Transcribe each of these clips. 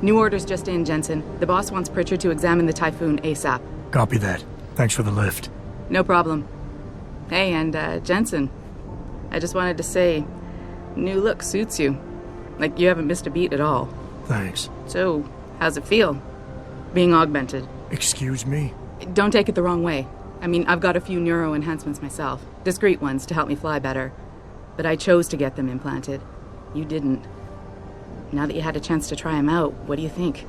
New orders just in, Jensen. The boss wants Pritchard to examine the Typhoon ASAP. Copy that. Thanks for the lift. No problem. Hey, and Jensen, I just wanted to say, new look suits you. Like you haven't missed a beat at all. Thanks. So, how's it feel? Being augmented? Excuse me? Don't take it the wrong way. I mean, I've got a few neuro enhancements myself. Discreet ones to help me fly better. But I chose to get them implanted. You didn't. Now that you had a chance to try them out, what do you think?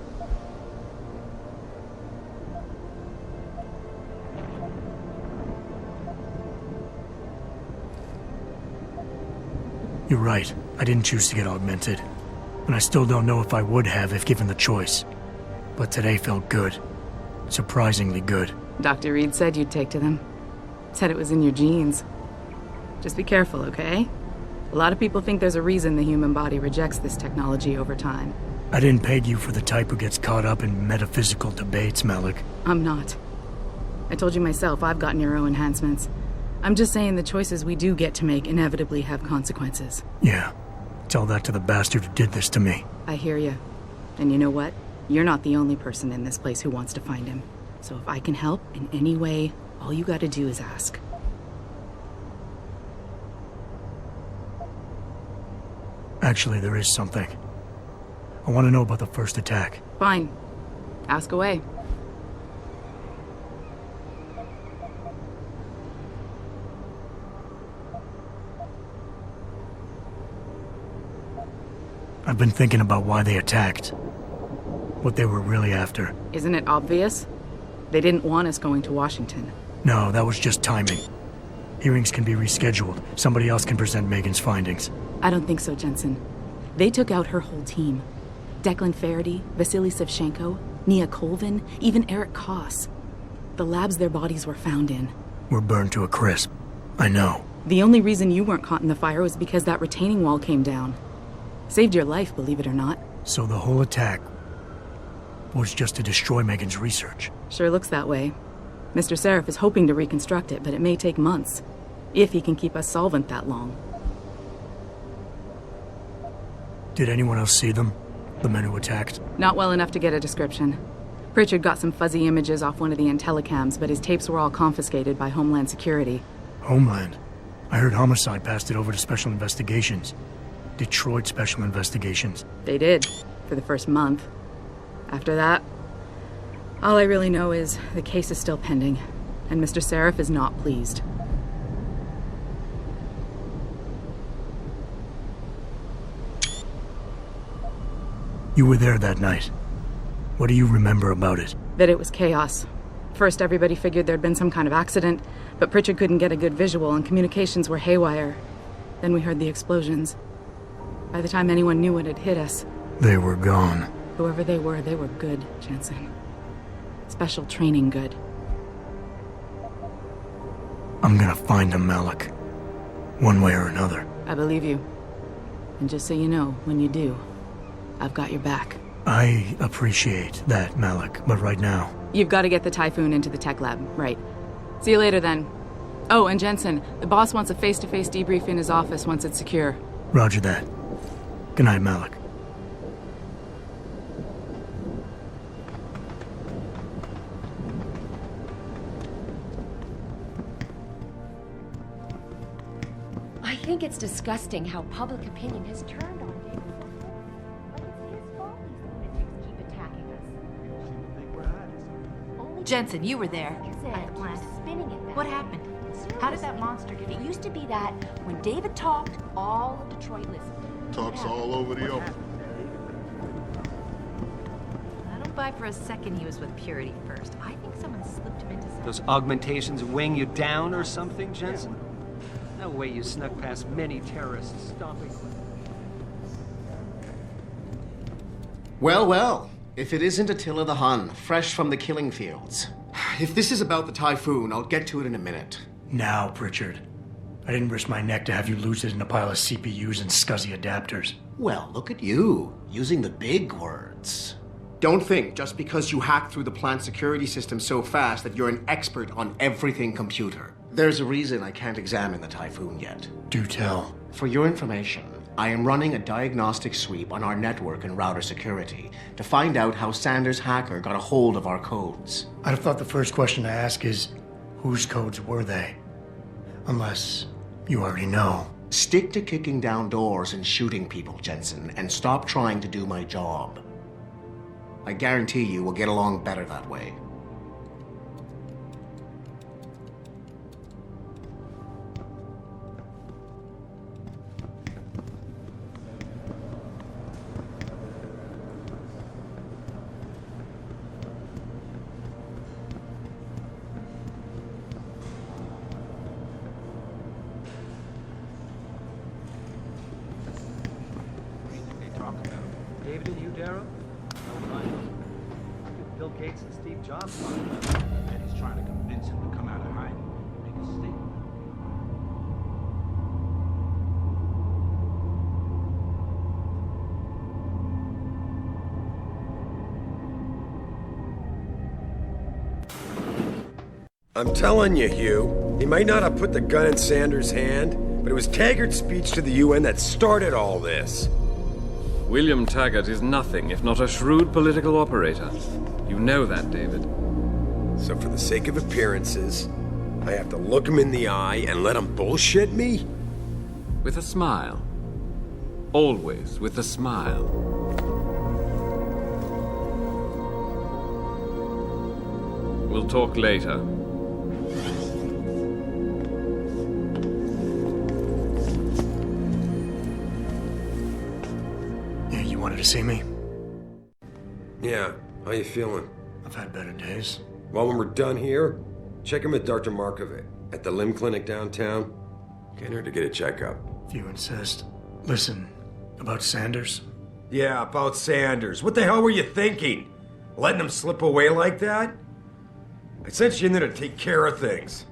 You're right. I didn't choose to get augmented. And I still don't know if I would have if given the choice. But today felt good. Surprisingly good. Dr. Reed said you'd take to them. Said it was in your genes. Just be careful, okay? A lot of people think there's a reason the human body rejects this technology over time. I didn't peg you for the type who gets caught up in metaphysical debates, Malik. I'm not. I told you myself I've got neuro enhancements. I'm just saying the choices we do get to make inevitably have consequences. Yeah. Tell that to the bastard who did this to me. I hear you. And you know what? You're not the only person in this place who wants to find him. So if I can help in any way, all you gotta do is ask. Actually, there is something. I want to know about the first attack. Fine. Ask away. I've been thinking about why they attacked. What they were really after. Isn't it obvious? They didn't want us going to Washington. No, that was just timing. Hearings can be rescheduled. Somebody else can present Megan's findings. I don't think so, Jensen. They took out her whole team. Declan Faraday, Vasily Savchenko, Nia Colvin, even Eric Koss. The labs their bodies were found in. We're burned to a crisp. I know. The only reason you weren't caught in the fire was because that retaining wall came down. Saved your life, believe it or not. So the whole attack was just to destroy Megan's research. Sure looks that way. Mr. Seraph is hoping to reconstruct it, but it may take months. If he can keep us solvent that long. Did anyone else see them? The men who attacked? Not well enough to get a description. Pritchard got some fuzzy images off one of the Intellicams, but his tapes were all confiscated by Homeland Security. Homeland? I heard Homicide passed it over to Special Investigations. Detroit Special Investigations. They did, for the first month. After that, all I really know is the case is still pending, and Mr. Seraph is not pleased. You were there that night. What do you remember about it? That it was chaos. First, everybody figured there'd been some kind of accident, but Pritchard couldn't get a good visual and communications were haywire. Then we heard the explosions. By the time anyone knew what had hit us... They were gone. Whoever they were good, Jensen. Special training good. I'm gonna find them, Malik. One way or another. I believe you. And just so you know, when you do, I've got your back. I appreciate that, Malik, but right now... You've got to get the Typhoon into the tech lab, right. See you later, then. Oh, and Jensen, the boss wants a face-to-face debrief in his office once it's secure. Roger that. Good night, Malik. I think it's disgusting how public opinion has turned on him. Like it's his fault these lunatics keep attacking us. Jensen, you were there. At the plant. Spinning it back. What happened? How did that monster get It in? used to be that when David talked, all of Detroit listened. Talks all over the open. I don't buy for a second he was with Purity first. I think someone slipped him into something. Those augmentations weighing you down or something, Jensen? No way you snuck past many terrorists stomping. Well, well. If it isn't Attila the Hun, fresh from the killing fields. If this is about the Typhoon, I'll get to it in a minute. Now, Pritchard. I didn't risk my neck to have you lose it in a pile of CPUs and scuzzy adapters. Well, look at you, using the big words. Don't think just because you hacked through the plant security system so fast that you're an expert on everything computer. There's a reason I can't examine the Typhoon yet. Do tell. For your information, I am running a diagnostic sweep on our network and router security to find out how Sanders' hacker got a hold of our codes. I'd have thought the first question to ask is, whose codes were they? Unless you already know. Stick to kicking down doors and shooting people, Jensen, and stop trying to do my job. I guarantee you we'll get along better that way. David and you, Darrow? No, fine. Bill Gates and Steve Jobs talking about it. And he's trying to convince him to come out of hiding and make a statement. I'm telling you, Hugh, he might not have put the gun in Sanders' hand, but it was Taggart's speech to the UN that started all this. William Taggart is nothing if not a shrewd political operator. You know that, David. So for the sake of appearances, I have to look him in the eye and let him bullshit me? With a smile. Always with a smile. We'll talk later. You wanted to see me? Yeah, how you feeling? I've had better days. Well, when we're done here, check him with Dr. Markovic at the limb clinic downtown. Get her to get a checkup. If you insist. Listen, about Sanders? Yeah, about Sanders. What the hell were you thinking? Letting him slip away like that? I sent you in there to take care of things.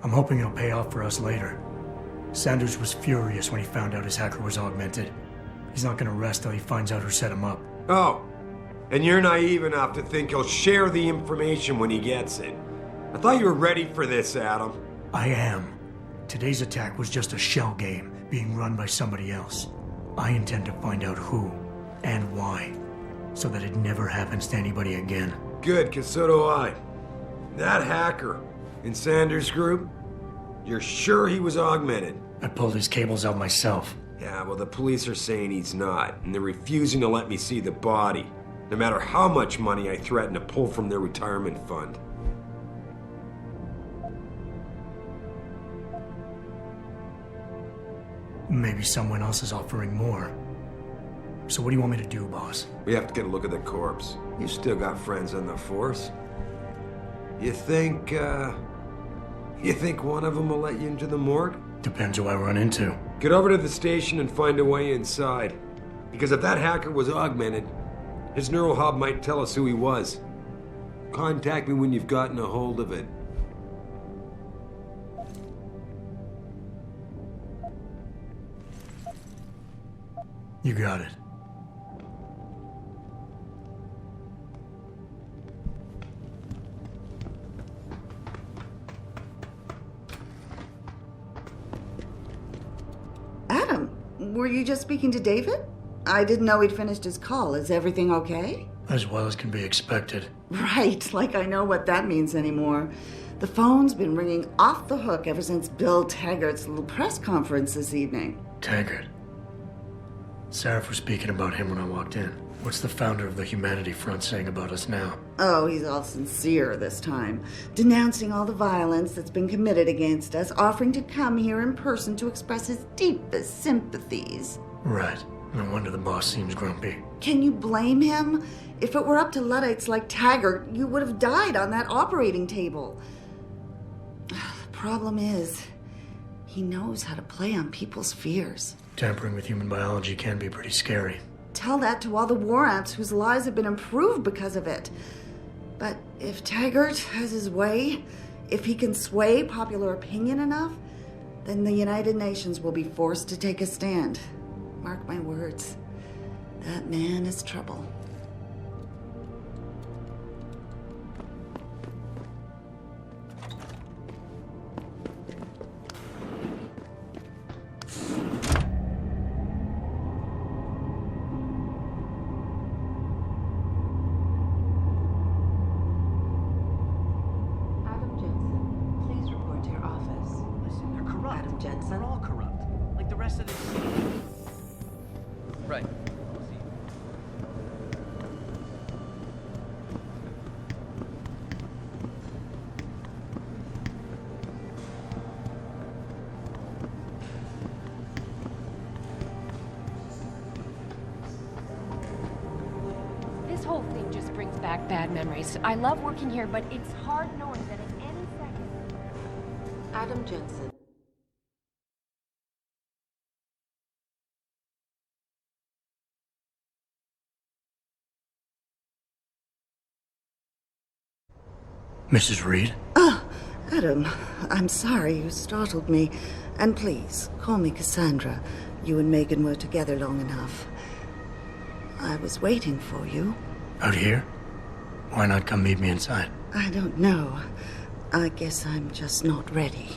I'm hoping it'll pay off for us later. Sanders was furious when he found out his hacker was augmented. He's not gonna rest till he finds out who set him up. Oh, and you're naive enough to think he'll share the information when he gets it. I thought you were ready for this, Adam. I am. Today's attack was just a shell game being run by somebody else. I intend to find out who and why, so that it never happens to anybody again. Good, 'cause so do I. That hacker in Sanders' group, you're sure he was augmented? I pulled his cables out myself. Yeah, well, the police are saying he's not, and they're refusing to let me see the body, no matter how much money I threaten to pull from their retirement fund. Maybe someone else is offering more. So what do you want me to do, boss? We have to get a look at the corpse. You still got friends on the force. You think one of them will let you into the morgue? Depends who I run into. Get over to the station and find a way inside. Because if that hacker was augmented, his neural hub might tell us who he was. Contact me when you've gotten a hold of it. You got it. Adam, were you just speaking to David? I didn't know he'd finished his call. Is everything okay? As well as can be expected. Right, like I know what that means anymore. The phone's been ringing off the hook ever since Bill Taggart's little press conference this evening. Taggart. Sarah was speaking about him when I walked in. What's the founder of the Humanity Front saying about us now? Oh, he's all sincere this time, denouncing all the violence that's been committed against us, offering to come here in person to express his deepest sympathies. Right. No wonder the boss seems grumpy. Can you blame him? If it were up to Luddites like Taggart, you would have died on that operating table. The problem is, he knows how to play on people's fears. Tampering with human biology can be pretty scary. Tell that to all the war ants whose lives have been improved because of it. But if Taggart has his way, if he can sway popular opinion enough, then the United Nations will be forced to take a stand. Mark my words, that man is trouble. corrupt. Adam Jensen. We're all corrupt. Like the rest of this city. Right. This whole thing just brings back bad memories. I love working here, but it's hard knowing that at any second... Adam Jensen. Mrs. Reed? Ah, Adam, I'm sorry you startled me. And please, call me Cassandra. You and Megan were together long enough. I was waiting for you. Out here? Why not come meet me inside? I don't know. I guess I'm just not ready.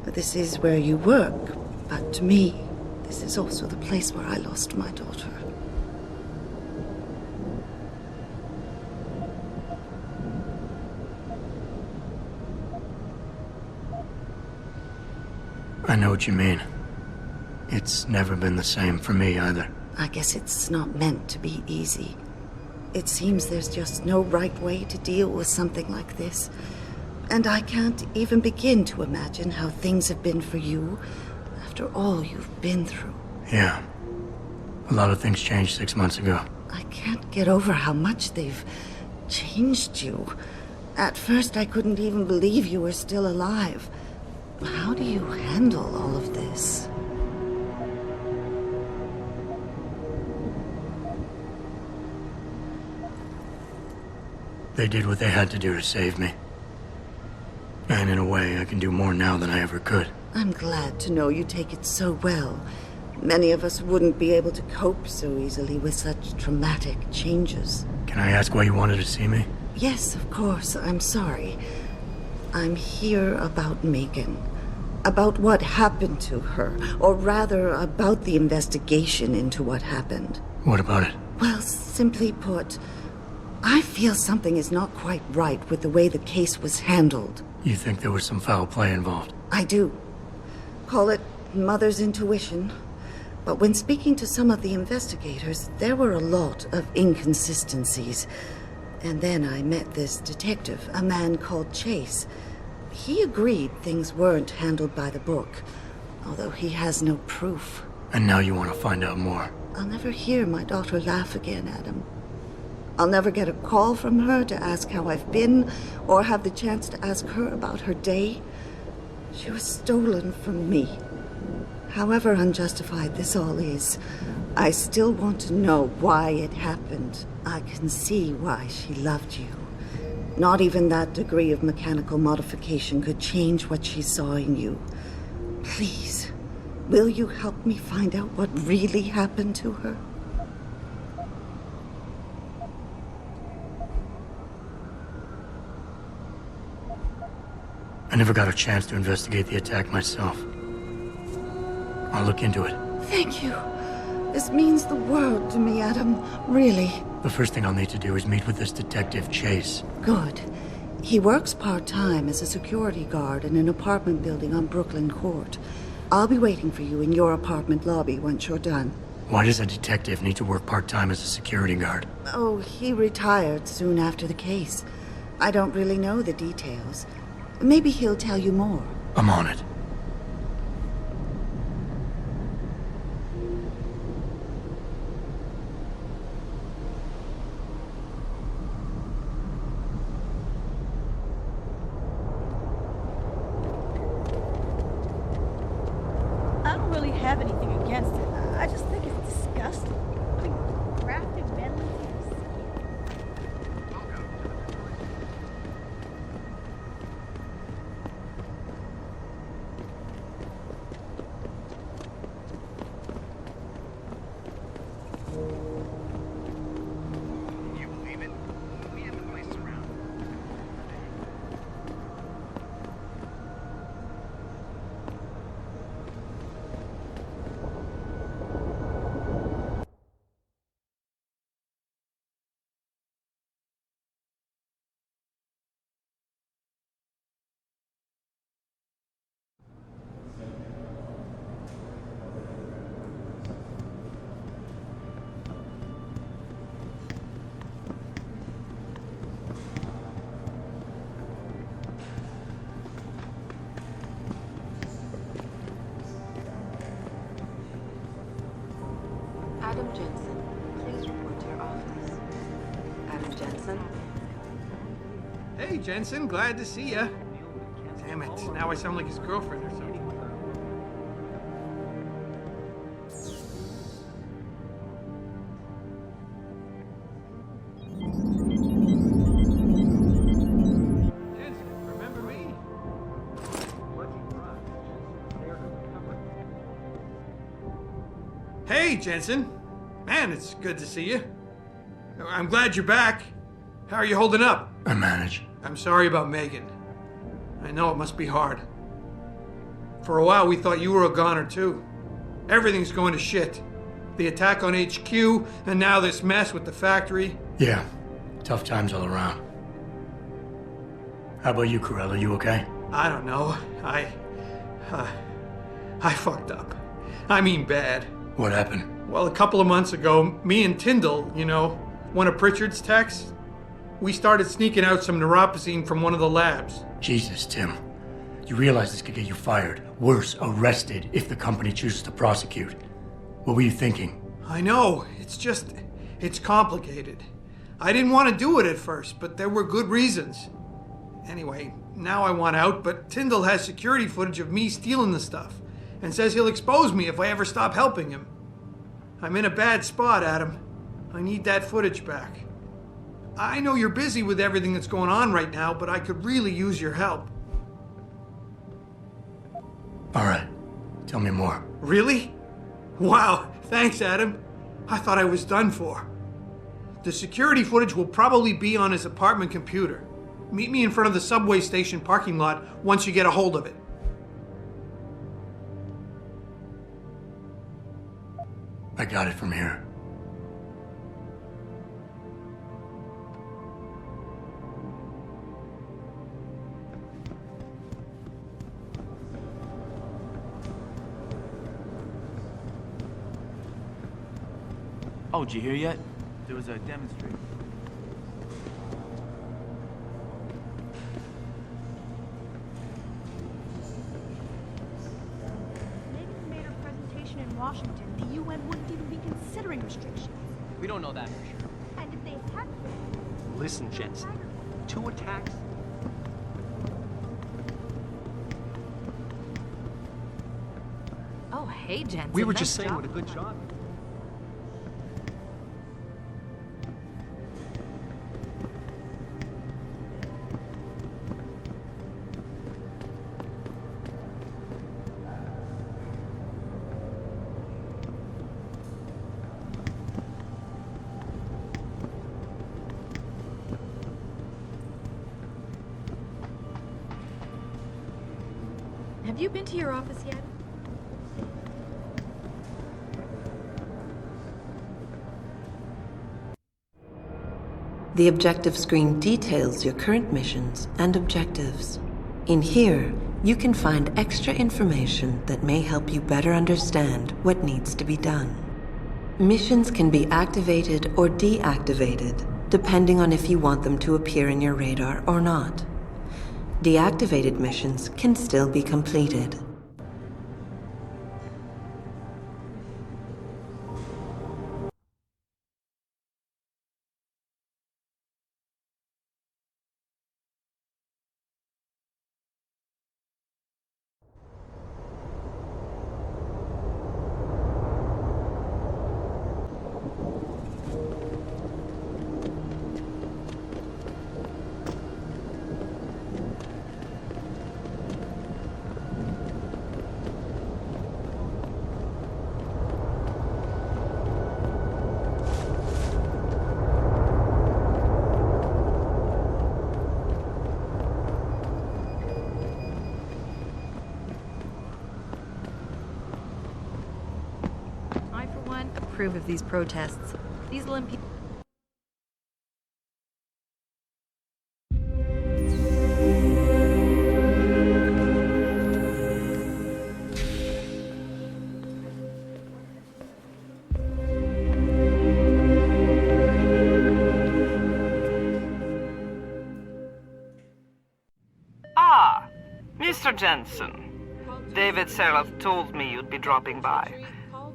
This is where you work, but to me, this is also the place where I lost my daughter. I know what you mean. It's never been the same for me either. I guess it's not meant to be easy. It seems there's just no right way to deal with something like this. And I can't even begin to imagine how things have been for you after all you've been through. Yeah. A lot of things changed 6 months ago. I can't get over how much they've changed you. At first, I couldn't even believe you were still alive. How do you handle all of this? They did what they had to do to save me. And in a way, I can do more now than I ever could. I'm glad to know you take it so well. Many of us wouldn't be able to cope so easily with such traumatic changes. Can I ask why you wanted to see me? Yes, of course. I'm sorry. I'm here about Megan. About what happened to her. Or rather, about the investigation into what happened. What about it? Well, simply put, I feel something is not quite right with the way the case was handled. You think there was some foul play involved? I do. Call it mother's intuition. But when speaking to some of the investigators, there were a lot of inconsistencies. And then I met this detective, a man called Chase. He agreed things weren't handled by the book, although he has no proof. And now you want to find out more? I'll never hear my daughter laugh again, Adam. I'll never get a call from her to ask how I've been, or have the chance to ask her about her day. She was stolen from me. However unjustified this all is, I still want to know why it happened. I can see why she loved you. Not even that degree of mechanical modification could change what she saw in you. Please, will you help me find out what really happened to her? I never got a chance to investigate the attack myself. I'll look into it. Thank you. This means the world to me, Adam. Really. The first thing I'll need to do is meet with this detective, Chase. Good. He works part-time as a security guard in an apartment building on Brooklyn Court. I'll be waiting for you in your apartment lobby once you're done. Why does a detective need to work part-time as a security guard? Oh, he retired soon after the case. I don't really know the details. Maybe he'll tell you more. I'm on it. I don't really have anything against it. I just think it's disgusting. I mean, grafting metal into your Adam Jensen, please report to your office. Adam Jensen? Hey, Jensen, glad to see ya. Damn it, now I sound like his girlfriend or something. Jensen, remember me? Hey, Jensen. Man, it's good to see you. I'm glad you're back. How are you holding up? I manage. I'm sorry about Megan. I know it must be hard. For a while, we thought you were a goner, too. Everything's going to shit. The attack on HQ, and now this mess with the factory. Yeah, tough times all around. How about you, Corella? You okay? I don't know. I fucked up. I mean bad. What happened? Well, a couple of months ago, me and Tyndall, you know, one of Pritchard's techs, we started sneaking out some neuropozyne from one of the labs. Jesus, Tim. You realize this could get you fired. Worse, arrested if the company chooses to prosecute. What were you thinking? I know. It's complicated. I didn't want to do it at first, but there were good reasons. Anyway, now I want out, but Tyndall has security footage of me stealing the stuff and says he'll expose me if I ever stop helping him. I'm in a bad spot, Adam. I need that footage back. I know you're busy with everything that's going on right now, but I could really use your help. All right. Tell me more. Really? Wow, thanks, Adam. I thought I was done for. The security footage will probably be on his apartment computer. Meet me in front of the subway station parking lot once you get a hold of it. I got it from here. Oh, did you hear yet? There was a demonstration. Megan made her presentation in Washington. The UN wouldn't even be considering restrictions. We don't know that for sure. And if they had Listen, Jensen. 2 attacks? Oh, hey, Jensen. We were nice just saying job. what a good job. Have you been to your office yet? The objective screen details your current missions and objectives. In here, you can find extra information that may help you better understand what needs to be done. Missions can be activated or deactivated, depending on if you want them to appear in your radar or not. Deactivated missions can still be completed. Approve of these protests. These will impede. Ah, Mr. Jensen. David Seraph told me you'd be dropping by.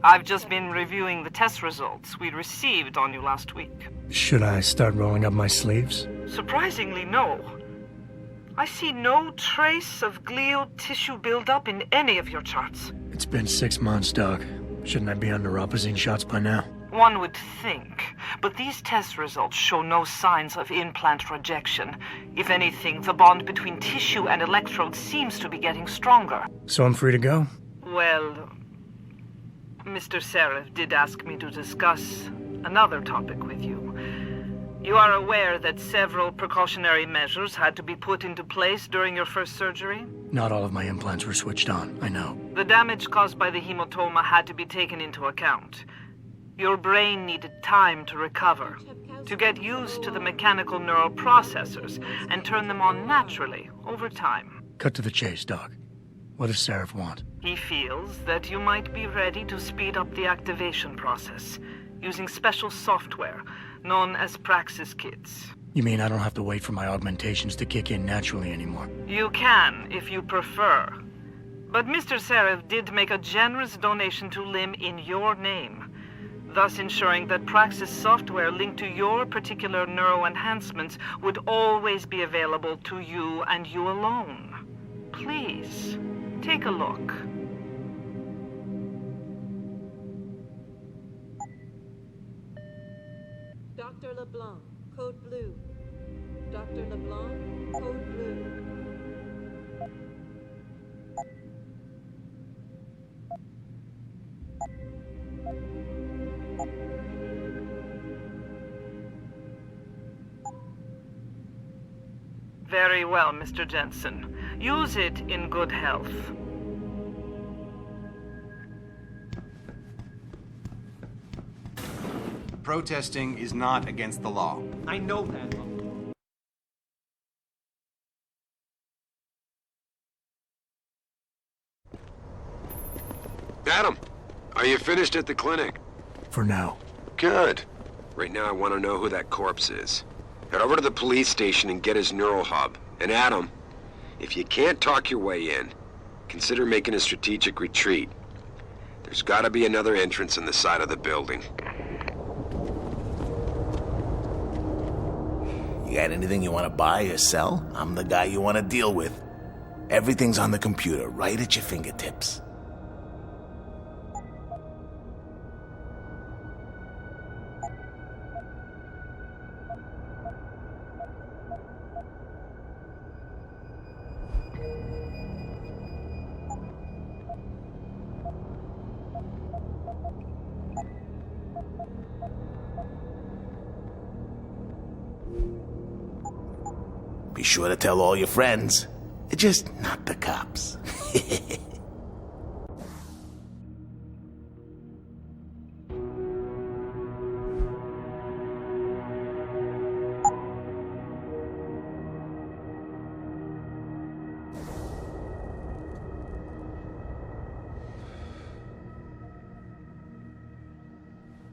I've just been reviewing the test results we received on you last week. Should I start rolling up my sleeves? Surprisingly, no. I see no trace of glial tissue buildup in any of your charts. It's been 6 months, Doc. Shouldn't I be on neuropozyne shots by now? One would think, but these test results show no signs of implant rejection. If anything, the bond between tissue and electrodes seems to be getting stronger. So I'm free to go? Well, Mr. Seraph did ask me to discuss another topic with you. You are aware that several precautionary measures had to be put into place during your first surgery? Not all of my implants were switched on, I know. The damage caused by the hematoma had to be taken into account. Your brain needed time to recover, to get used to the mechanical neural processors and turn them on naturally over time. Cut to the chase, Doc. What does Seraph want? He feels that you might be ready to speed up the activation process using special software known as Praxis kits. You mean I don't have to wait for my augmentations to kick in naturally anymore? You can, if you prefer. But Mr. Seraph did make a generous donation to LIM in your name, thus ensuring that Praxis software linked to your particular neuroenhancements would always be available to you and you alone. Please, take a look. Dr. LeBlanc, code blue. Dr. LeBlanc, code blue. Very well, Mr. Jensen. Use it in good health. Protesting is not against the law. I know that. Adam, are you finished at the clinic? For now. Good. Right now I want to know who that corpse is. Head over to the police station and get his neural hub. And Adam, if you can't talk your way in, consider making a strategic retreat. There's got to be another entrance on the side of the building. You got anything you want to buy or sell? I'm the guy you want to deal with. Everything's on the computer, right at your fingertips. Be sure to tell all your friends. Just not the cops.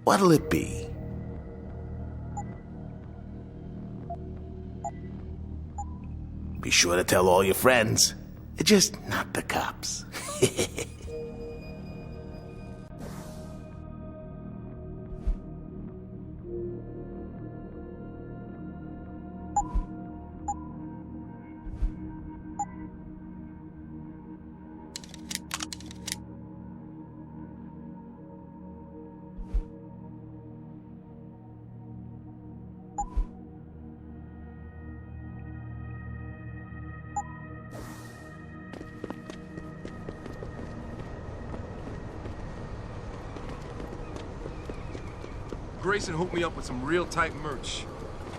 What'll it be? Be sure to tell all your friends. Just not the cops. Grayson hooked me up with some real tight merch.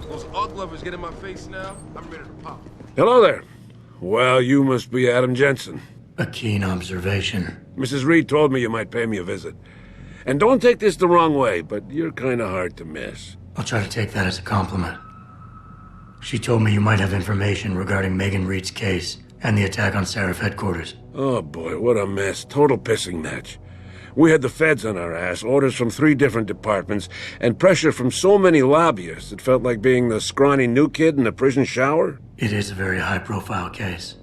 Those Ugg lovers get in my face now, I'm ready to pop. Hello there. Well, you must be Adam Jensen. A keen observation. Mrs. Reed told me you might pay me a visit. And don't take this the wrong way, but you're kind of hard to miss. I'll try to take that as a compliment. She told me you might have information regarding Megan Reed's case and the attack on Seraph headquarters. Oh boy, what a mess. Total pissing match. We had the feds on our ass, orders from 3 different departments, and pressure from so many lobbyists it felt like being the scrawny new kid in the prison shower. It is a very high-profile case.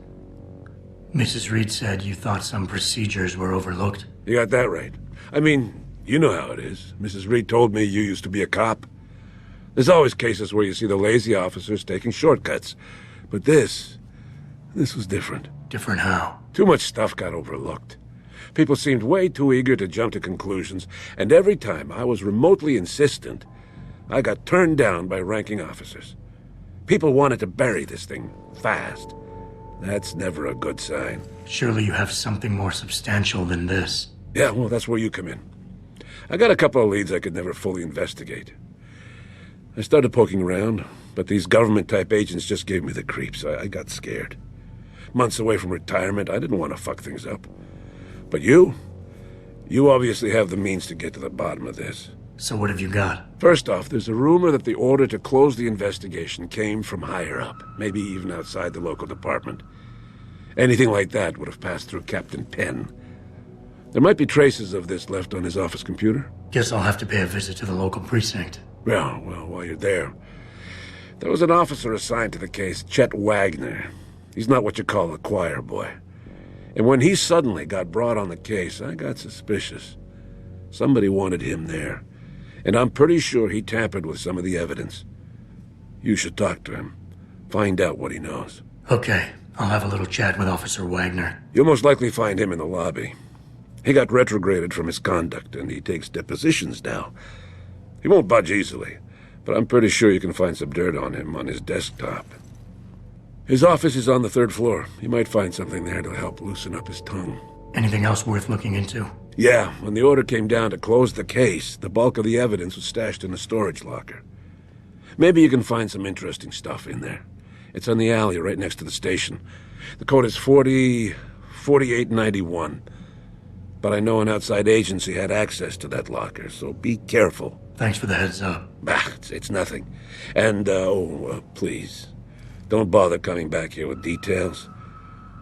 Mrs. Reed said you thought some procedures were overlooked. You got that right. I mean, you know how it is. Mrs. Reed told me you used to be a cop. There's always cases where you see the lazy officers taking shortcuts. But this was different. Different how? Too much stuff got overlooked. People seemed way too eager to jump to conclusions, and every time I was remotely insistent, I got turned down by ranking officers. People wanted to bury this thing fast. That's never a good sign. Surely you have something more substantial than this. Yeah, well, that's where you come in. I got a couple of leads I could never fully investigate. I started poking around, but these government-type agents just gave me the creeps. I got scared. Months away from retirement, I didn't want to fuck things up. But you obviously have the means to get to the bottom of this. So what have you got? First off, there's a rumor that the order to close the investigation came from higher up, maybe even outside the local department. Anything like that would have passed through Captain Penn. There might be traces of this left on his office computer. Guess I'll have to pay a visit to the local precinct. Well, while you're there, there was an officer assigned to the case, Chet Wagner. He's not what you call a choir boy. And when he suddenly got brought on the case, I got suspicious. Somebody wanted him there. And I'm pretty sure he tampered with some of the evidence. You should talk to him. Find out what he knows. Okay, I'll have a little chat with Officer Wagner. You'll most likely find him in the lobby. He got retrograded from his conduct, and he takes depositions now. He won't budge easily, but I'm pretty sure you can find some dirt on him on his desktop. His office is on the 3rd floor. You might find something there to help loosen up his tongue. Anything else worth looking into? Yeah, when the order came down to close the case, the bulk of the evidence was stashed in a storage locker. Maybe you can find some interesting stuff in there. It's on the alley right next to the station. The code is 4891. But I know an outside agency had access to that locker, so be careful. Thanks for the heads up. It's nothing. And, please, don't bother coming back here with details.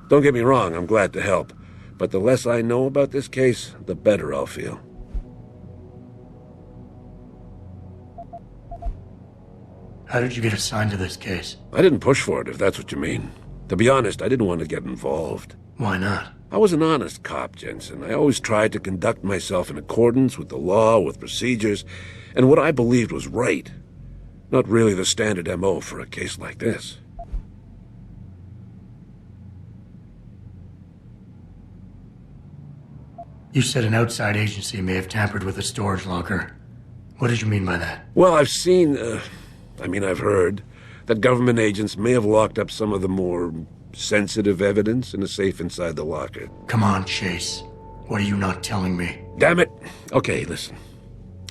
Don't get me wrong, I'm glad to help. But the less I know about this case, the better I'll feel. How did you get assigned to this case? I didn't push for it, if that's what you mean. To be honest, I didn't want to get involved. Why not? I was an honest cop, Jensen. I always tried to conduct myself in accordance with the law, with procedures, and what I believed was right. Not really the standard MO for a case like this. You said an outside agency may have tampered with a storage locker. What did you mean by that? Well, I've heard that government agents may have locked up some of the more sensitive evidence in a safe inside the locker. Come on, Chase. What are you not telling me? Damn it! Okay, listen.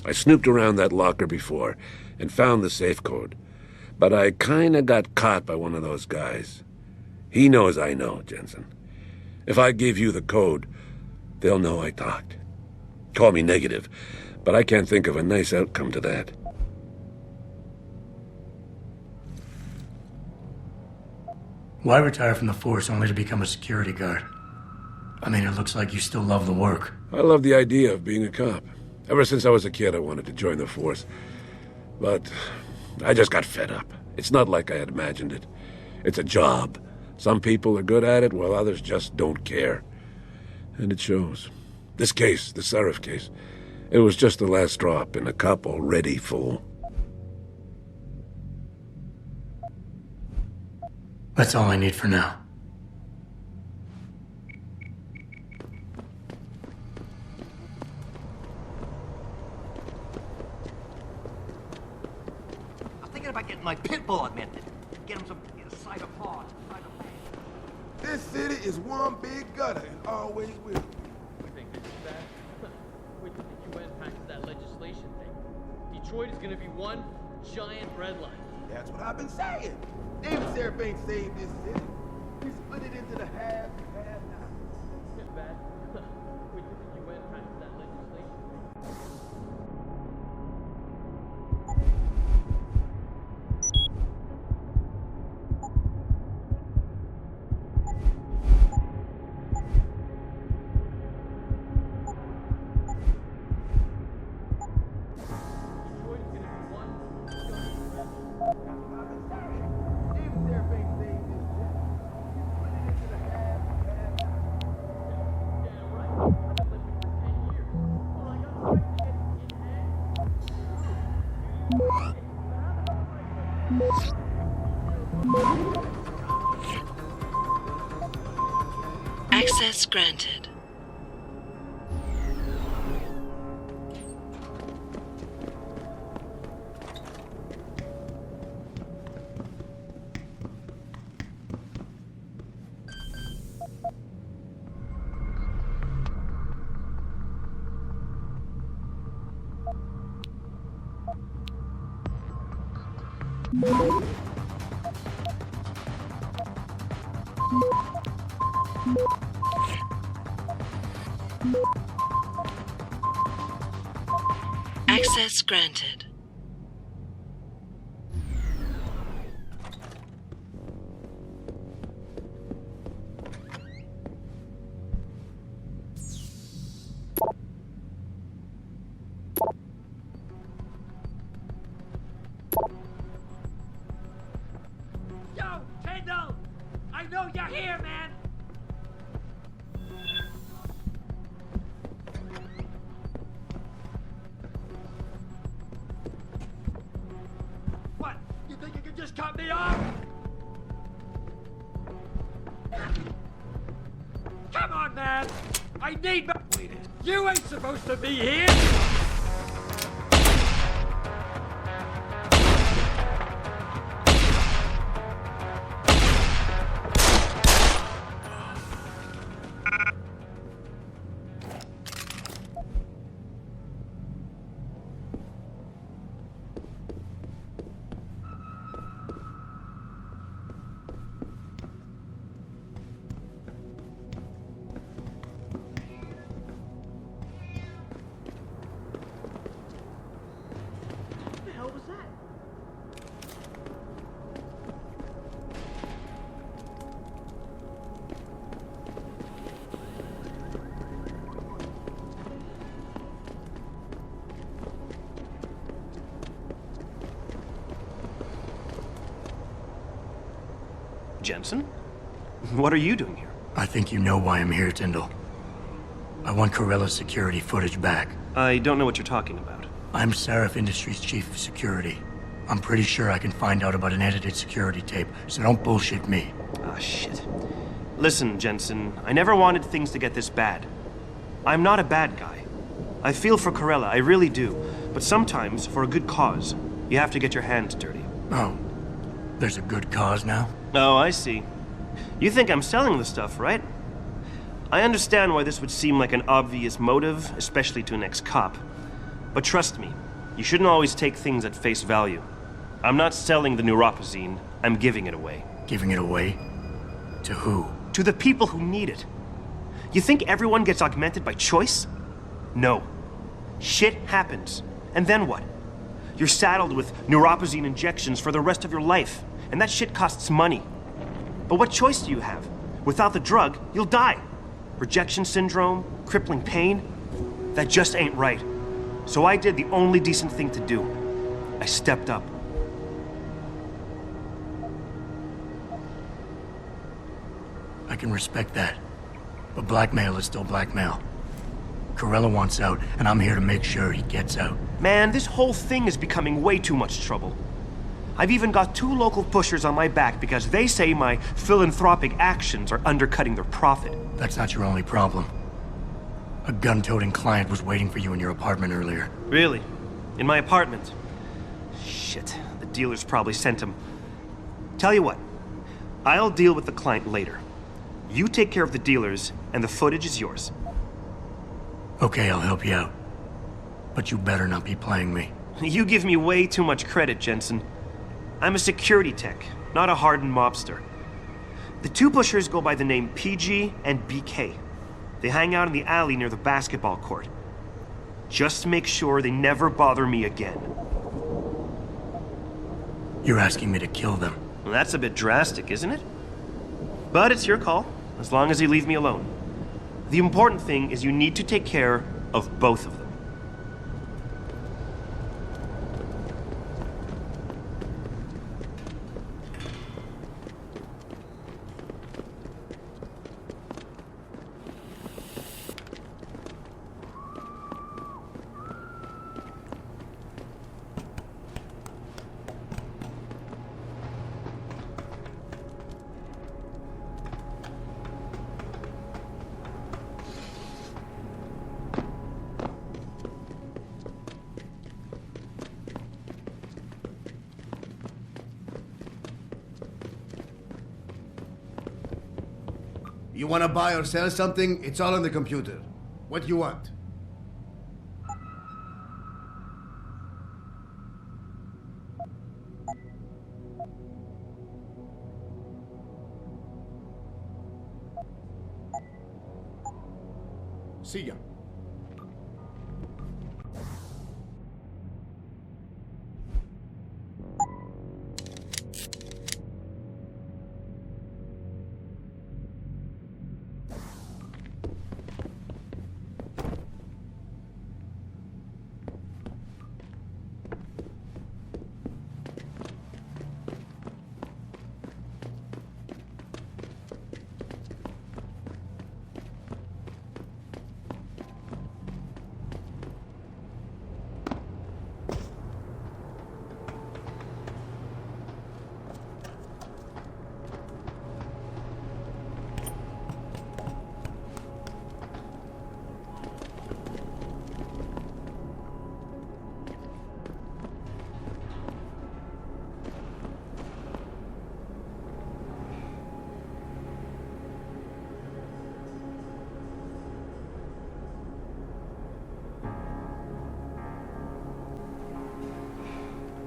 I snooped around that locker before and found the safe code. But I kinda got caught by one of those guys. He knows I know, Jensen. If I give you the code, they'll know I talked. Call me negative, but I can't think of a nice outcome to that. Why retire from the force only to become a security guard? I mean, it looks like you still love the work. I love the idea of being a cop. Ever since I was a kid, I wanted to join the force. But I just got fed up. It's not like I had imagined it. It's a job. Some people are good at it, while others just don't care. And it shows. This case, the Sarif case, it was just the last drop in a cup already full. That's all I need for now. I'm thinking about getting my pit bull augmented. Get him some cider paws. This city is one big gutter and always will. I think this is bad. Wait till the UN passes that legislation thing. Detroit is gonna be one giant red line. That's what I've been saying. Damn, Sheriff ain't saved this city. We split it into the half and half now. It's bad. Wait till the UN passes that legislation thing. Access granted. Access granted. Yo, Tyndall! I know you're here, man! What? You think you can just cut me off? Come on, man! I need my... Wait it. You ain't supposed to be here! What the hell was that? Jensen? What are you doing here? I think you know why I'm here, Tyndall. I want Corella's security footage back. I don't know what you're talking about. I'm Sarif Industries' chief of security. I'm pretty sure I can find out about an edited security tape, so don't bullshit me. Ah, shit. Listen, Jensen, I never wanted things to get this bad. I'm not a bad guy. I feel for Corella, I really do. But sometimes, for a good cause, you have to get your hands dirty. Oh, there's a good cause now? Oh, I see. You think I'm selling the stuff, right? I understand why this would seem like an obvious motive, especially to an ex-cop. But trust me, you shouldn't always take things at face value. I'm not selling the neuropazine, I'm giving it away. Giving it away? To who? To the people who need it. You think everyone gets augmented by choice? No. Shit happens. And then what? You're saddled with neuropazine injections for the rest of your life, and that shit costs money. But what choice do you have? Without the drug, you'll die. Rejection syndrome, crippling pain. That just ain't right. So I did the only decent thing to do. I stepped up. I can respect that. But blackmail is still blackmail. Corella wants out, and I'm here to make sure he gets out. Man, this whole thing is becoming way too much trouble. I've even got 2 local pushers on my back because they say my philanthropic actions are undercutting their profit. That's not your only problem. A gun-toting client was waiting for you in your apartment earlier. Really? In my apartment? Shit, the dealers probably sent him. Tell you what, I'll deal with the client later. You take care of the dealers, and the footage is yours. Okay, I'll help you out. But you better not be playing me. You give me way too much credit, Jensen. I'm a security tech, not a hardened mobster. The 2 pushers go by the name PG and BK. They hang out in the alley near the basketball court. Just make sure they never bother me again. You're asking me to kill them. Well, that's a bit drastic, isn't it? But it's your call, as long as you leave me alone. The important thing is you need to take care of both of them. You want to buy or sell something? It's all on the computer. What do you want? Siga.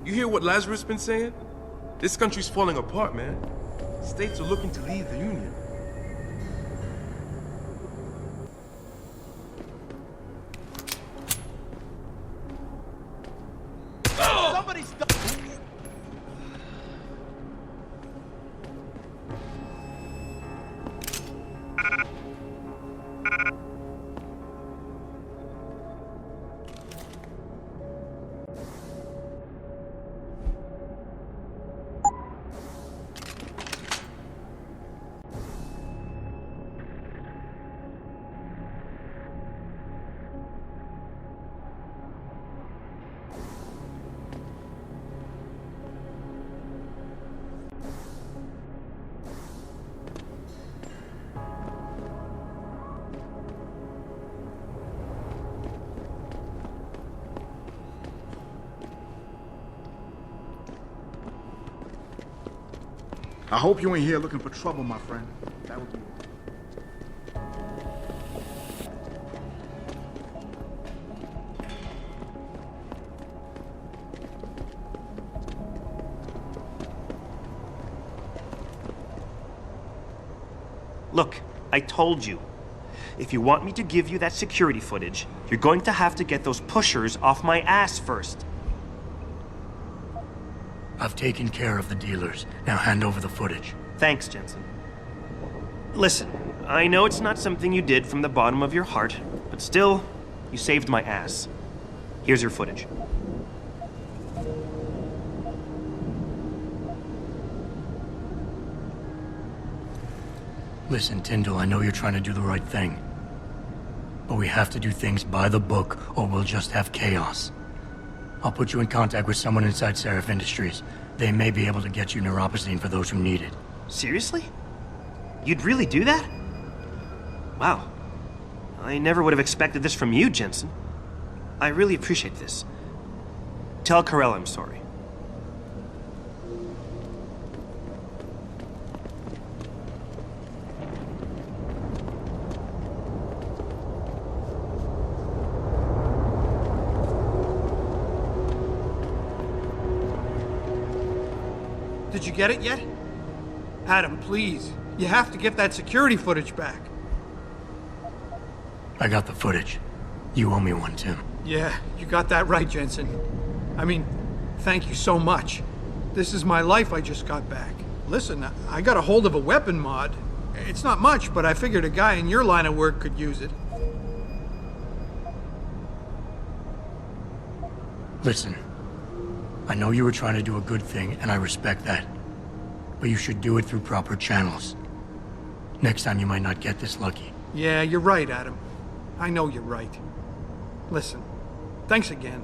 You hear what Lazarus been saying? This country's falling apart, man. States are looking to leave the Union. Somebody's I hope you ain't here looking for trouble, my friend. That would be... Look, I told you. If you want me to give you that security footage, you're going to have to get those pushers off my ass first. I've taken care of the dealers. Now hand over the footage. Thanks, Jensen. Listen, I know it's not something you did from the bottom of your heart, but still, you saved my ass. Here's your footage. Listen, Tyndall, I know you're trying to do the right thing. But we have to do things by the book, or we'll just have chaos. I'll put you in contact with someone inside Seraph Industries. They may be able to get you neuropozyne for those who need it. Seriously? You'd really do that? Wow. I never would have expected this from you, Jensen. I really appreciate this. Tell Carell I'm sorry. Did you get it yet? Adam, please. You have to get that security footage back. I got the footage. You owe me one, Tim. Yeah, you got that right, Jensen. I mean, thank you so much. This is my life I just got back. Listen, I got a hold of a weapon mod. It's not much, but I figured a guy in your line of work could use it. Listen, I know you were trying to do a good thing, and I respect that. But you should do it through proper channels. Next time you might not get this lucky. Yeah, you're right, Adam. I know you're right. Listen, thanks again.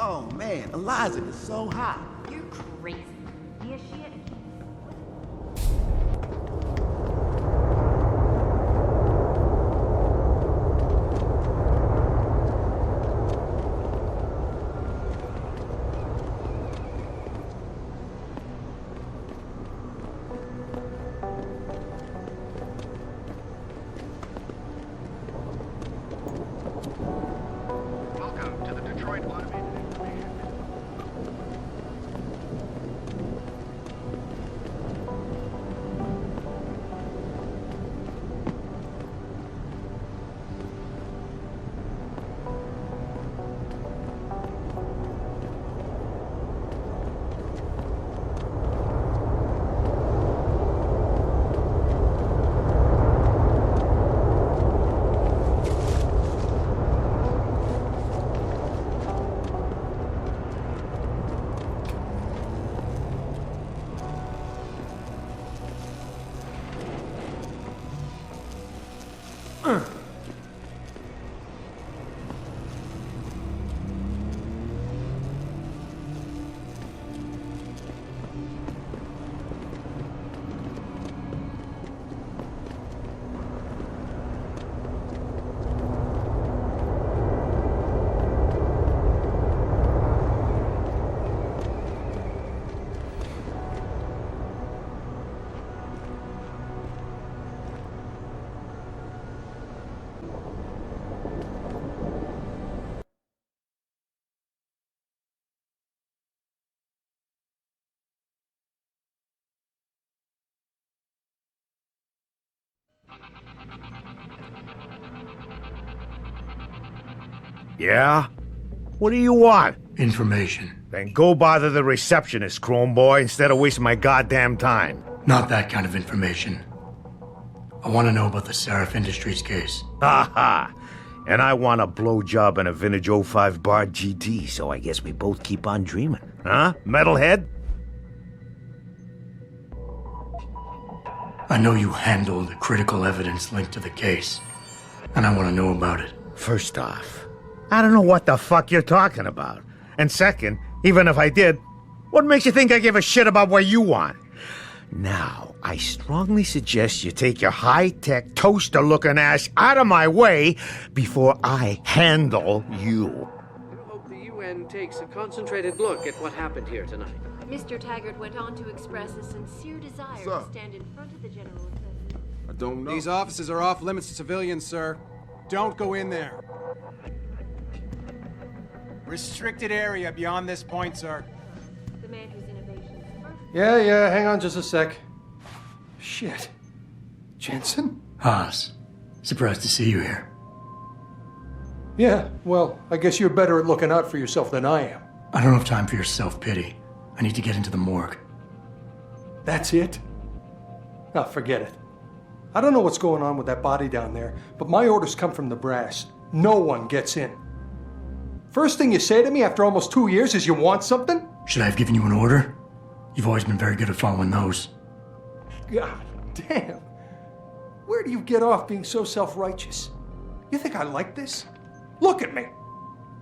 Oh man, Eliza is so hot. You're crazy. Be a shit. Welcome to the Detroit Automated Information. Yeah? What do you want? Information. Then go bother the receptionist, Chrome Boy, instead of wasting my goddamn time. Not that kind of information. I want to know about the Seraph Industries case. Ha ha! And I want a blowjob in a vintage 05 bar GT, so I guess we both keep on dreaming. Huh, metalhead? I know you handled critical evidence linked to the case, and I want to know about it. First off, I don't know what the fuck you're talking about. And second, even if I did, what makes you think I give a shit about what you want? Now, I strongly suggest you take your high-tech, toaster-looking ass out of my way before I handle you. I hope the UN takes a concentrated look at what happened here tonight. Mr. Taggart went on to express a sincere desire to stand in front of the General Assembly. I don't know. These offices are off limits to civilians, sir. Don't go in there. Restricted area beyond this point, sir. The man whose innovation first... Yeah, hang on just a sec. Shit. Jensen? Haas, surprised to see you here. Yeah, well, I guess you're better at looking out for yourself than I am. I don't have time for your self-pity. I need to get into the morgue. That's it? Now, forget it. I don't know what's going on with that body down there, but my orders come from the brass. No one gets in. First thing you say to me after almost 2 years is you want something? Should I have given you an order? You've always been very good at following those. God damn. Where do you get off being so self-righteous? You think I like this? Look at me.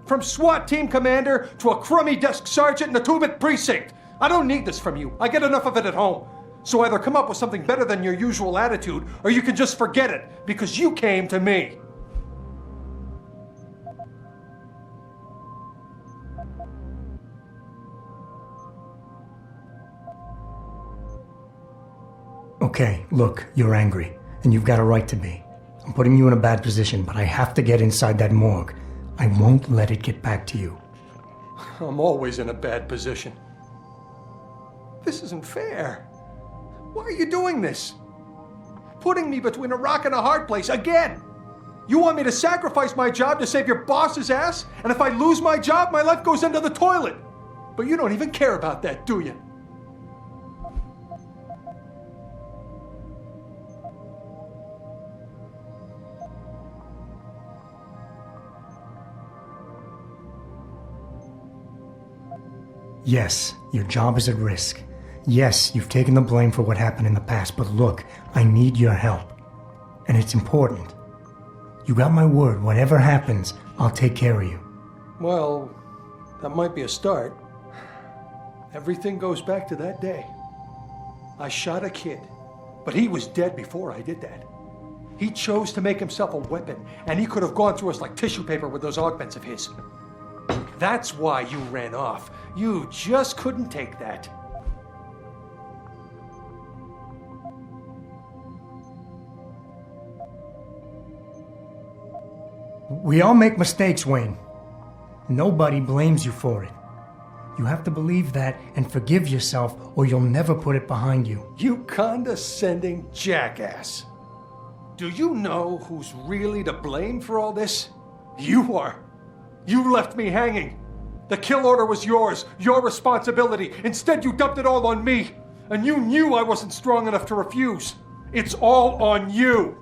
From SWAT team commander to a crummy desk sergeant in the 2-bit precinct. I don't need this from you. I get enough of it at home. So either come up with something better than your usual attitude, or you can just forget it, because you came to me. Okay, look, you're angry, and you've got a right to be. I'm putting you in a bad position, but I have to get inside that morgue. I won't let it get back to you. I'm always in a bad position. This isn't fair. Why are you doing this? Putting me between a rock and a hard place again. You want me to sacrifice my job to save your boss's ass? And if I lose my job, my life goes into the toilet. But you don't even care about that, do you? Yes, your job is at risk. Yes, you've taken the blame for what happened in the past, but look, I need your help. And it's important. You got my word, whatever happens, I'll take care of you. Well, That might be a start. Everything goes back to that day. I shot a kid, but he was dead before I did that. He chose to make himself a weapon, and he could have gone through us like tissue paper with those augments of his. That's why you ran off. You just couldn't take that. We all make mistakes, Wayne. Nobody blames you for it. You have to believe that and forgive yourself, or you'll never put it behind you. You condescending jackass. Do you know who's really to blame for all this? You are. You left me hanging. The kill order was yours, your responsibility. Instead, you dumped it all on me. And you knew I wasn't strong enough to refuse. It's all on you.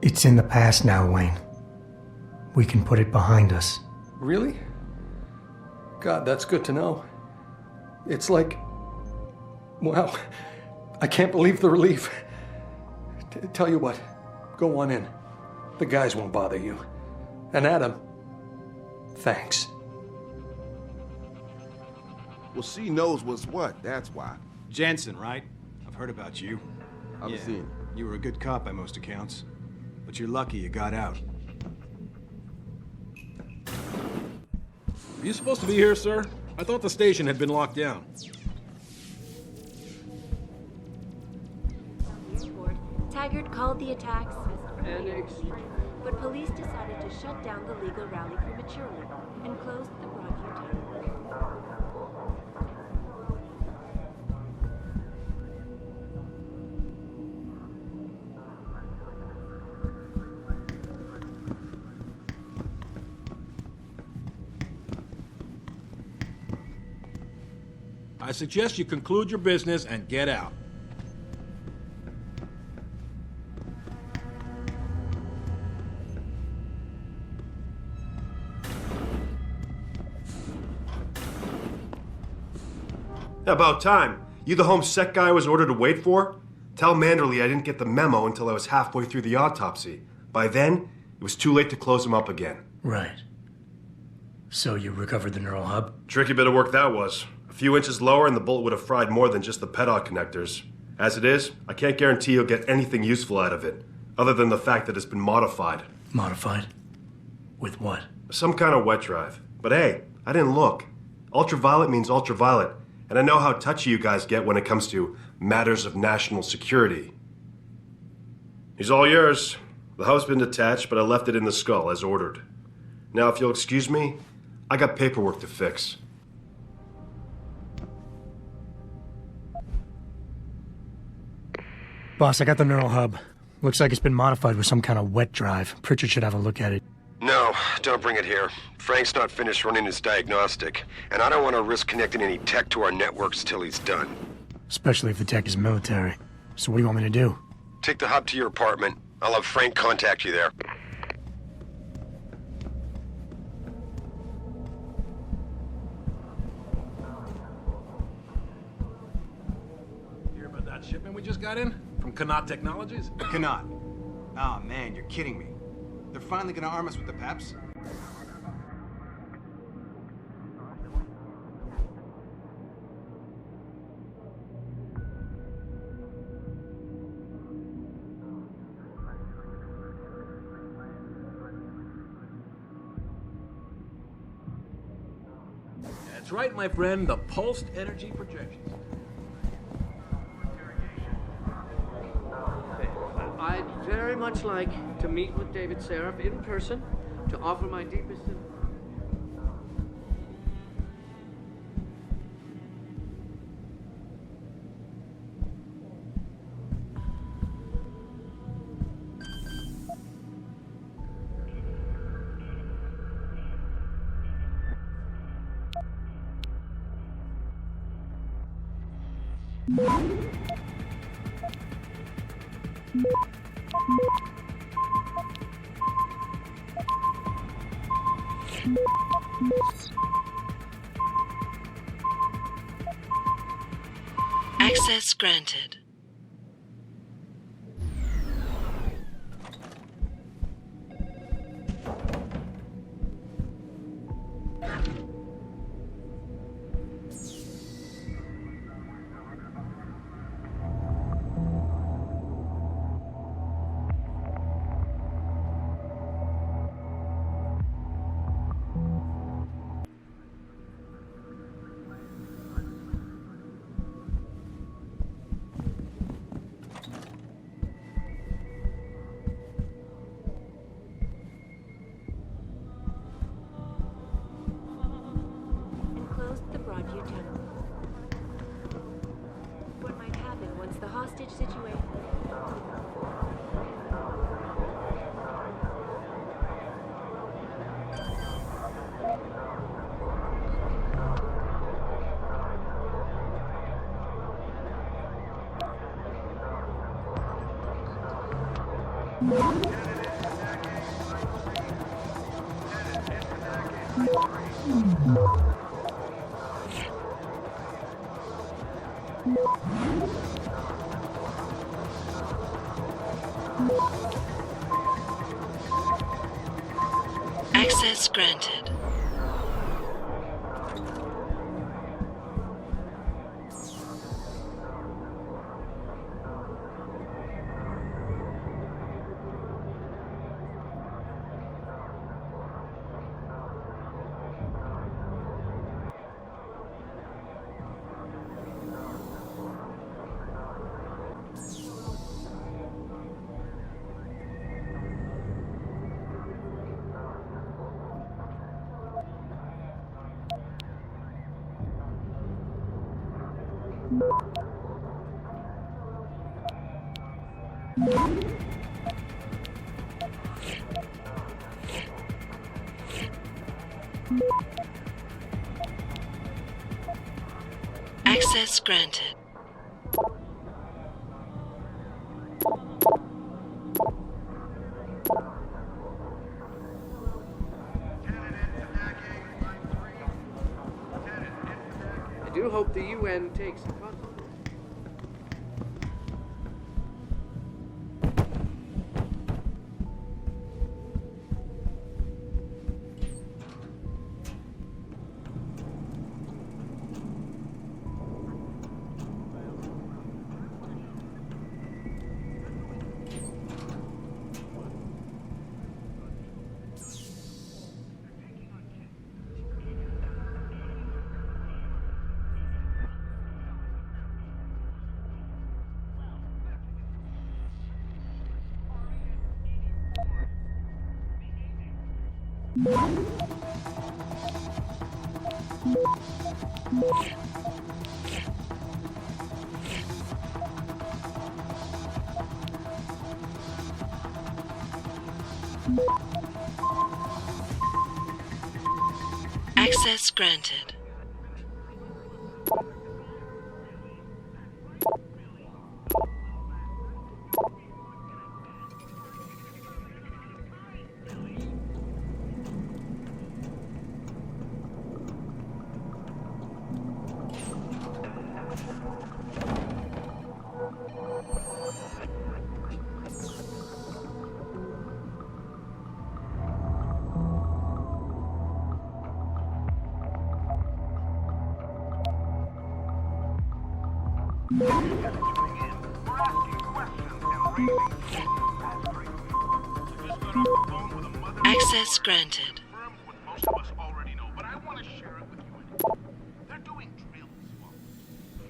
It's in the past now, Wayne. We can put it behind us. Really? God, that's good to know. It's like... Wow. I can't believe the relief. Tell you what, go on in. The guys won't bother you. And Adam, thanks. Well, she knows what's what, that's why. Jensen, right? I've heard about you. I've seen. You were a good cop by most accounts. But you're lucky you got out. Are you supposed to be here, sir? I thought the station had been locked down. Taggart called the attacks Enix. but police decided to shut down the legal rally prematurely and closed the Broadview Tower. I suggest you conclude your business and get out. About time. You the home sec guy I was ordered to wait for? Tell Manderley I didn't get the memo until I was halfway through the autopsy. By then, it was too late to close him up again. Right. So you recovered the neural hub? Tricky bit of work that was. A few inches lower and the bullet would have fried more than just the pedal connectors. As it is, I can't guarantee you'll get anything useful out of it, other than the fact that it's been modified. Modified? With what? Some kind of wet drive. But hey, I didn't look. Ultraviolet means ultraviolet. And I know how touchy you guys get when it comes to matters of national security. He's all yours. The hub's been detached, but I left it in the skull as ordered. Now, if you'll excuse me, I got paperwork to fix. Boss, I got the neural hub. Looks like it's been modified with some kind of wet drive. Pritchard should have a look at it. No, don't bring it here. Frank's not finished running his diagnostic, and I don't want to risk connecting any tech to our networks till he's done. Especially if the tech is military. So what do you want me to do? Take the hub to your apartment. I'll have Frank contact you there. Hear about that shipment we just got in? From Kanat Technologies? Kanat. Oh man, you're kidding me. They're finally gonna arm us with the PAPs? That's right, my friend, the pulsed energy projections. I'd very much like to meet with David Seraph in person to offer my deepest sympathy. Access granted. broad view tunnel. What might happen once the hostage situation... Access granted. Access granted. I do hope the UN takes a cut. Access granted. Access granted. Most of us already know, but I want to share it with you anyway. They're doing drills.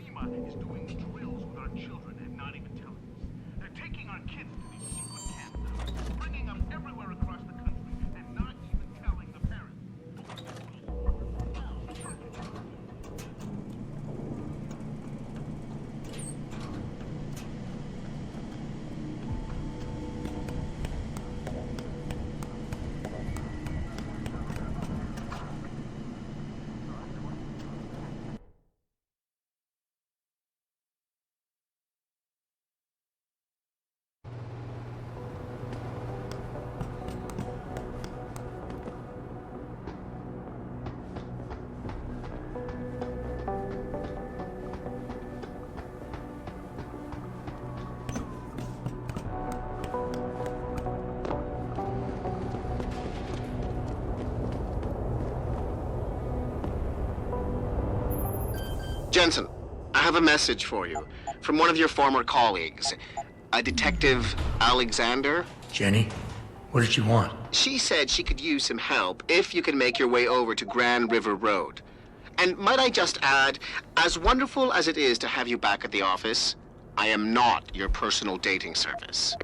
FEMA is doing drills with our children and not even telling us. They're taking our kids to these secret camps, bringing them everywhere across the country and not even telling the parents. Jensen, I have a message for you from one of your former colleagues, a Detective Alexander. Jenny, what did she want? She said she could use some help if you can make your way over to Grand River Road. And might I just add, as wonderful as it is to have you back at the office, I am not your personal dating service.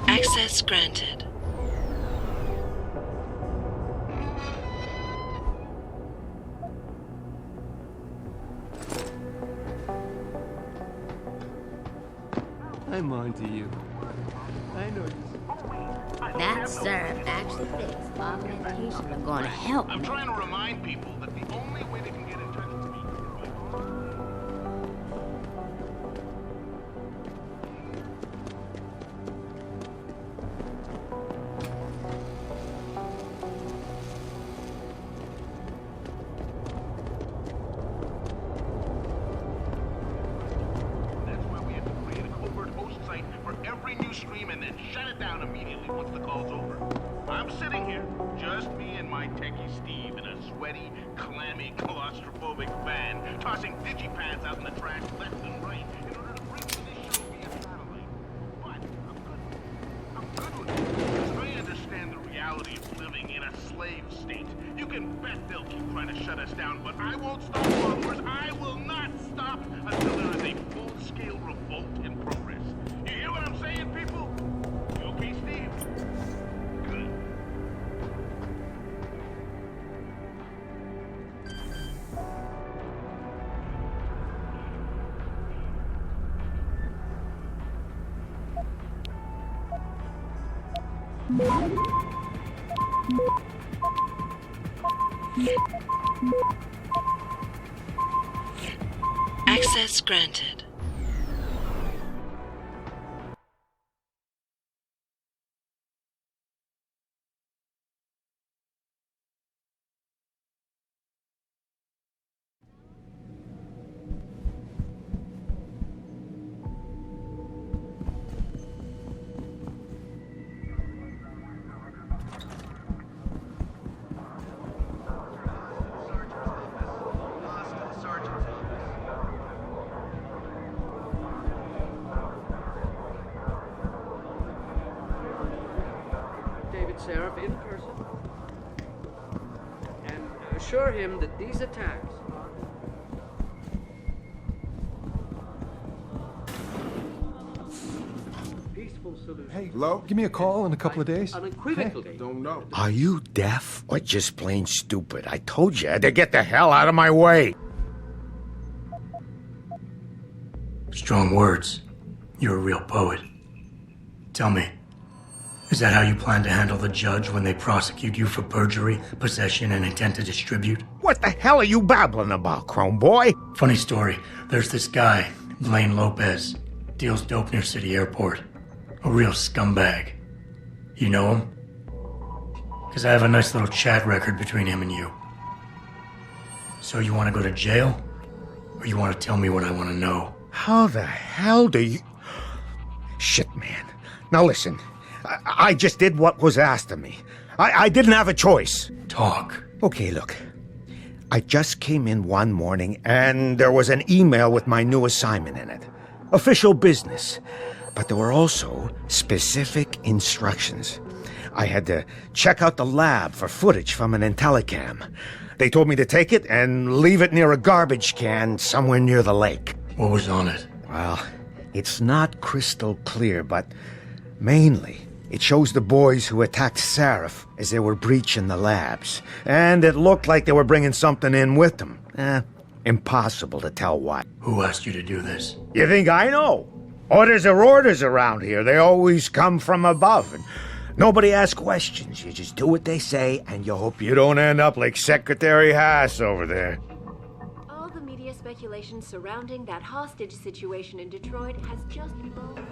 Access granted. I'm on to you. I know you. That syrup actually thinks augmentation are gonna help I'm me. trying to remind people that the only way they can get in touch with me is by That's why we have to create a covert host site for every new stream and then shut it down immediately once the call's over. I'm sitting here, just me and my techie Steve in a sweaty, clammy, claustrophobic van, tossing digipads out in the trash left and right in order to bring you this show via satellite. But I'm good with it, because I understand the reality of living in a slave state. You can bet they'll keep trying to shut us down, but I won't stop, followers. I will not stop until there is a full-scale revolt in progress. You hear what I'm saying, people? You okay, Steve? Good. Access granted. David Seraph in person and assure him that these attacks are peaceful solution. Hey, hello? Give me a call in a couple of days. Unequivocally. Don't know. Are you deaf or just plain stupid? I told you to get the hell out of my way. Strong words. You're a real poet. Tell me, is that how you plan to handle the judge when they prosecute you for perjury, possession, and intent to distribute? What the hell are you babbling about, Chrome Boy? Funny story. There's this guy, Blaine Lopez, deals dope near City Airport. A real scumbag. You know him? Because I have a nice little chat record between him and you. So you want to go to jail? Or you want to tell me what I want to know? How the hell do you... Shit, man. Now listen, I just did what was asked of me. I didn't have a choice. Talk. Okay, look. I just came in one morning and there was an email with my new assignment in it. Official business. But there were also specific instructions. I had to check out the lab for footage from an Intellicam. They told me to take it and leave it near a garbage can somewhere near the lake. What was on it? Well, it's not crystal clear, but mainly it shows the boys who attacked Seraph as they were breaching the labs. And it looked like they were bringing something in with them. Impossible to tell what. Who asked you to do this? You think I know? Orders are orders around here. They always come from above. And nobody asks questions. You just do what they say, and you hope you don't end up like Secretary Haas over there. All the media speculation surrounding that hostage situation in Detroit has just blown.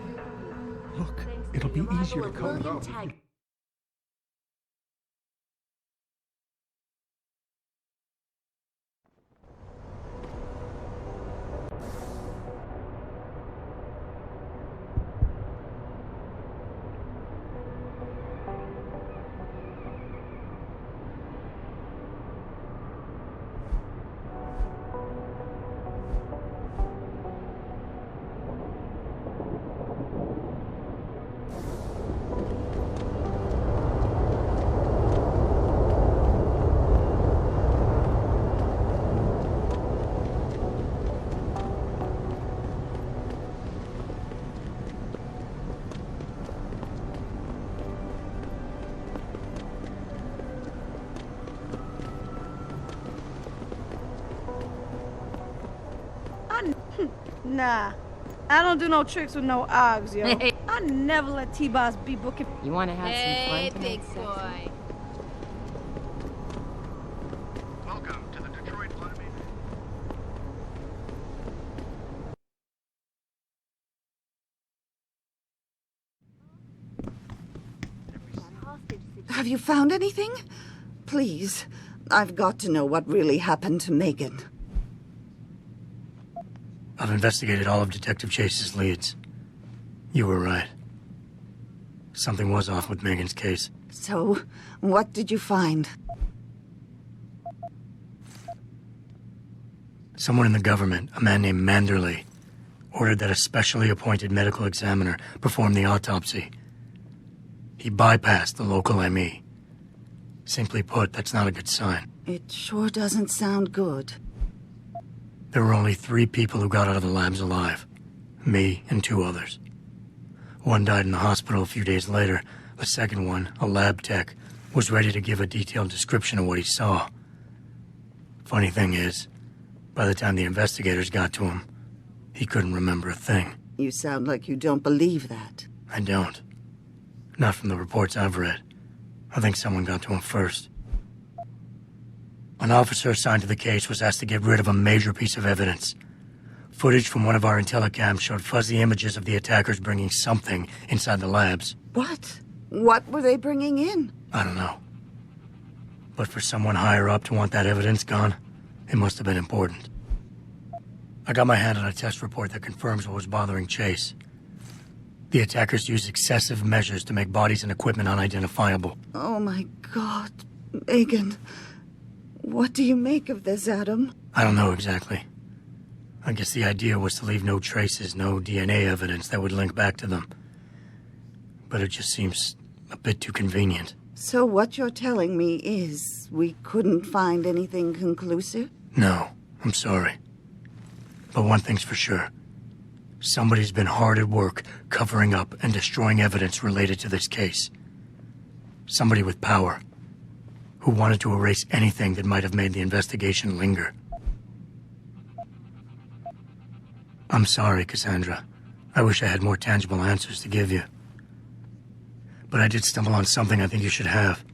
Look, it'll be easier to cover up. Nah, I don't do no tricks with no ogs, yo. I never let T-Boss be booking. You want to have some fun Hey, tonight, big sexy? boy. Welcome to the Detroit Automated. Have you found anything? Please, I've got to know what really happened to Megan. I've investigated all of Detective Chase's leads. You were right. Something was off with Megan's case. So, what did you find? Someone in the government, a man named Manderley, ordered that a specially appointed medical examiner perform the autopsy. He bypassed the local ME. Simply put, that's not a good sign. It sure doesn't sound good. There were only 3 people who got out of the labs alive. Me and 2 others. One died in the hospital a few days later. The second one, a lab tech, was ready to give a detailed description of what he saw. Funny thing is, by the time the investigators got to him, he couldn't remember a thing. You sound like you don't believe that. I don't. Not from the reports I've read. I think someone got to him first. An officer assigned to the case was asked to get rid of a major piece of evidence. Footage from one of our intellicams showed fuzzy images of the attackers bringing something inside the labs. What? What were they bringing in? I don't know. But for someone higher up to want that evidence gone, it must have been important. I got my hand on a test report that confirms what was bothering Chase. The attackers used excessive measures to make bodies and equipment unidentifiable. Oh my God, Megan. What do you make of this, Adam? I don't know exactly. I guess the idea was to leave no traces, no DNA evidence that would link back to them. But it just seems a bit too convenient. So what you're telling me is we couldn't find anything conclusive? No, I'm sorry. But one thing's for sure. Somebody's been hard at work covering up and destroying evidence related to this case. Somebody with power, who wanted to erase anything that might have made the investigation linger. I'm sorry, Cassandra. I wish I had more tangible answers to give you. But I did stumble on something I think you should have.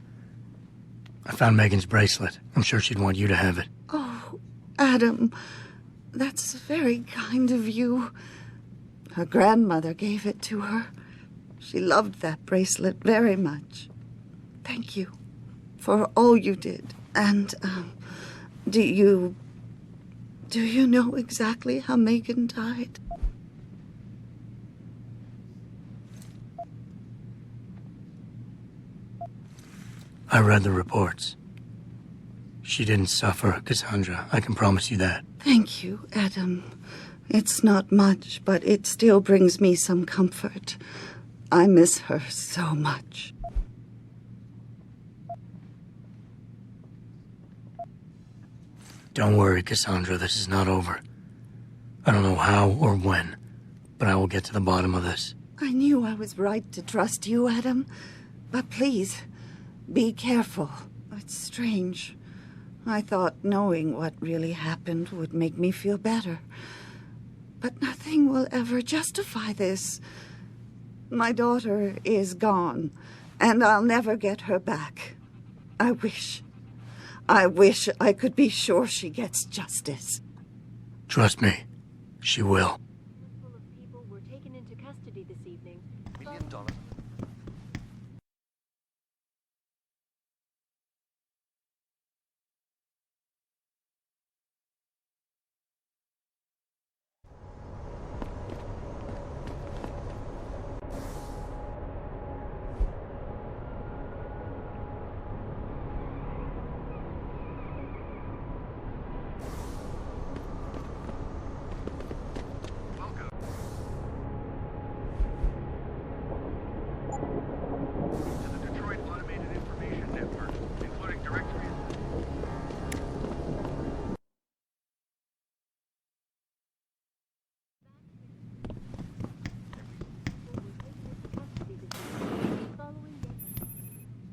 I found Megan's bracelet. I'm sure she'd want you to have it. Oh, Adam, that's very kind of you. Her grandmother gave it to her. She loved that bracelet very much. Thank you for all you did. And, do you know exactly how Megan died? I read the reports. She didn't suffer, Cassandra. I can promise you that. Thank you, Adam. It's not much, but it still brings me some comfort. I miss her so much. Don't worry, Cassandra. This is not over. I don't know how or when, but I will get to the bottom of this. I knew I was right to trust you, Adam. But please, be careful. It's strange. I thought knowing what really happened would make me feel better. But nothing will ever justify this. My daughter is gone, and I'll never get her back. I wish I could be sure she gets justice. Trust me, she will. People were taken into custody this evening. $1 million.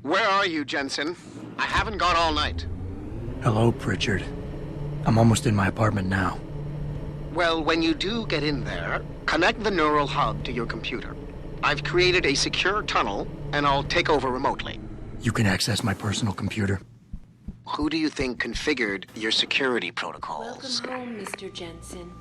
Where are you, Jensen? I haven't got all night. Hello, Pritchard. I'm almost in my apartment now. Well, when you do get in there, connect the neural hub to your computer. I've created a secure tunnel, and I'll take over remotely. You can access my personal computer. Who do you think configured your security protocols? Welcome home, Mr. Jensen.